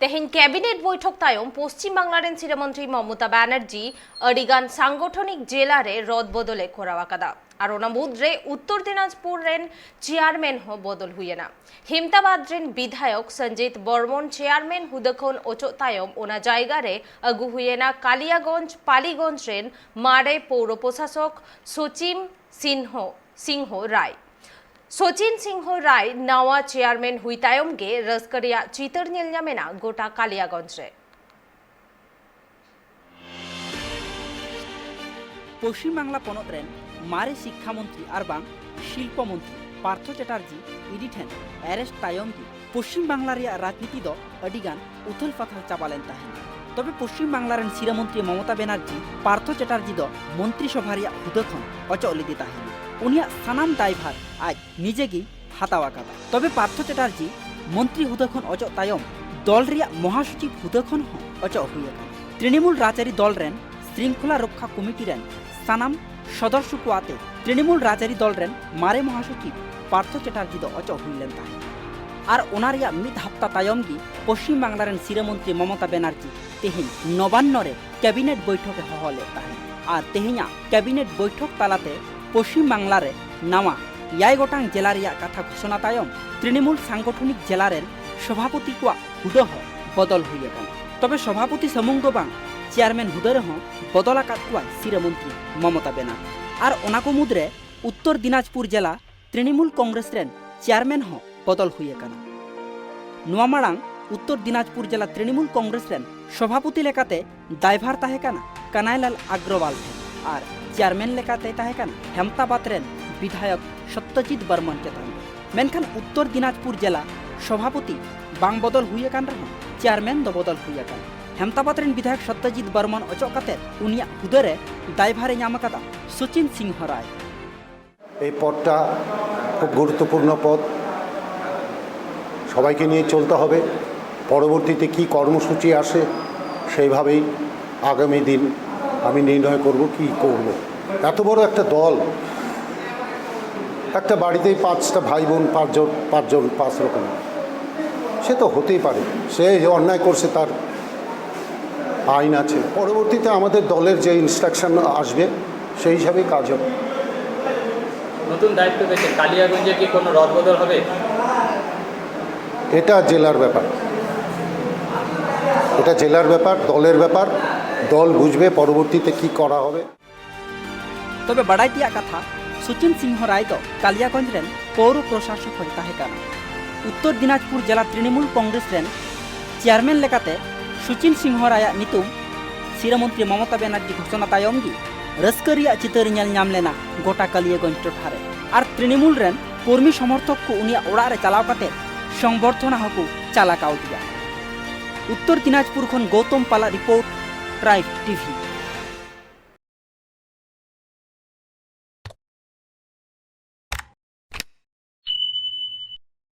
তেহেন cabinet বৈঠক তায়ম পশ্চিম বাংলার শিরমন্ত্রী মমতা ব্যানার্জি আড়িগান সাংগঠনিক জেলারে রদ বদলে করাওয়াকাদা আর ওনা মুদ্রে উত্তর দিনাজপুর রেন চেয়ারম্যান বদল হুইয়েনা হিমতাবাদ রেন বিধায়ক সঞ্জিত বর্মন চেয়ারম্যান হুদখন ওচো তায়ম ওনা জায়গারে আগু হুইয়েনা কালিয়াগঞ্জ পালিগঞ্জ রেন মারে পৌর প্রশাসক সচিন সিংহ রায় सचिन सिंह राय नवा चेयरमैन हुई तायम गे रसकरिया चितर ᱧᱮᱞᱧᱟᱢᱮᱱᱟ गोटा कालियागंज रे पश्चिम बांगला पनत रेन मारे शिक्षा मंत्री और बांग शिल्प मंत्री पार्थ चैटार्जी इडी ठेन अरेस्ट तायम गी पश्चिम बांगला रिया राजनीति दो अडिगान उथल पाथल चाबालेन ताहेन तबे पश्चिम बांगला रेन शिरामंत्री ममता बनर्जी पार्थ चैटार्जी दो मंत्री सभा रिया हुदा खन अचलिदि ताहेन उनिया सानाम दायभार आज निजेगी हातावाकादा तबे पार्थ चैटार्जी मंत्री हुदा खन अच तायम दल रिया महासचिव हुदा खन हो अच हुइयाकान तृणमूल राजारी दल रेन श्रृंखला रक्षा कमिटी रेन सानाम सदस्य को आते तृणमूल राजारी दल रेन मारे महासचिव पार्थ चैटार्जी दो अच हुइलेन ताहेन और ओनारिया मिद हप्ता तायम गी पश्चिम बांगला रेन शिरामंत्री ममता बनर्जी तेहेन नवान्न रे कैबिनेट बैठक हहले ताहेन और तेहेना कैबिनेट बैठक तालाते पश्चिम बांगला रे नावा 6 गोटांग जिला रिया कथा घोषणा तायम तृणमूल सांगठनिक जिला रेन सभापति को हुदा बदल हुइयाकान तबे सभापति समूंग दो बांग चेयरमैन हुदा रे बदल आकाद कुआ शिरामंत्री ममता बनर्जी और ओनाको मुद्रे उत्तर दिनाजपुर जिला तृणमूल कांग्रेस रेन चेयरमैन हो बदल हुइयाकाना नुआ माड़ांग उत्तर दिनाजपुर जिला तृणमूल कांग्रेस रेन सभापति लेकाते दायभार ताहेकाना कानाईलाल अग्रवाल और चेयरमैन लेकाते ताहेकाना हेमताबाद रेन विधायक सत्यजित बर्मन चेतन मेनखान उत्तर दिनाजपुर जिला सभापति बांग बदल हुइयाकान रहो चेयरमैन दो बदल हुइयाकान हेमताबाद रेन विधायक सत्यजित बर्मन अचक काते उनिया हुदारे दायभारे नामकादा सचिन सिंह राय এই পদটা খুব গুরুত্বপূর্ণ পদ সবাইকে নিয়ে চলতে হবে পরবর্তীতে কি কর্মসূচি আসে সেইভাবেই আগামী দিন আমি নির্ণয় করব কি করব এত বড় একটা দল একটা বাড়িতেই 5টা ভাই বোন 5 রকম সে তো হতেই পারে সে যে অন্যায় করছে তার আইন আছে পরবর্তীতে আমাদের দলের যে ইনস্ট্রাকশন আসবে সেই হিসাবেই কাজ হবে নতুন দায়িত্ব পেয়েছে কালিয়াগঞ্জে কি কোনো রদবদল হবে এটা জেলার ব্যাপার এটা জেলার ব্যাপার দলের ব্যাপার দল বুঝবে পরবর্তীতে কি করা হবে তবে বাড়াই দিয়া কথা सचिन सिंह राय दो कालियागंज रेन पौर प्रशासक होय ताहेकाना उत्तर दिनाजपुर जिला तृणमूल कांग्रेस रेन चेयरमैन लेकाते सचिन सिंह राय नितुम शिरामंत्री ममता बनर्जी घोषणा तायम गी रस्करिया चितर नेल नाम लेना गोटा कालियागंज टोठारे और तृणमूल रेन कर्मी समर्थक को उनिया ओड़ा रे चलाव काते संबर्धना हकु चालाकाव दिया उत्तर दिनाजपुर खन गौतम पाला रिपोर्ट ट्राइब टीवी।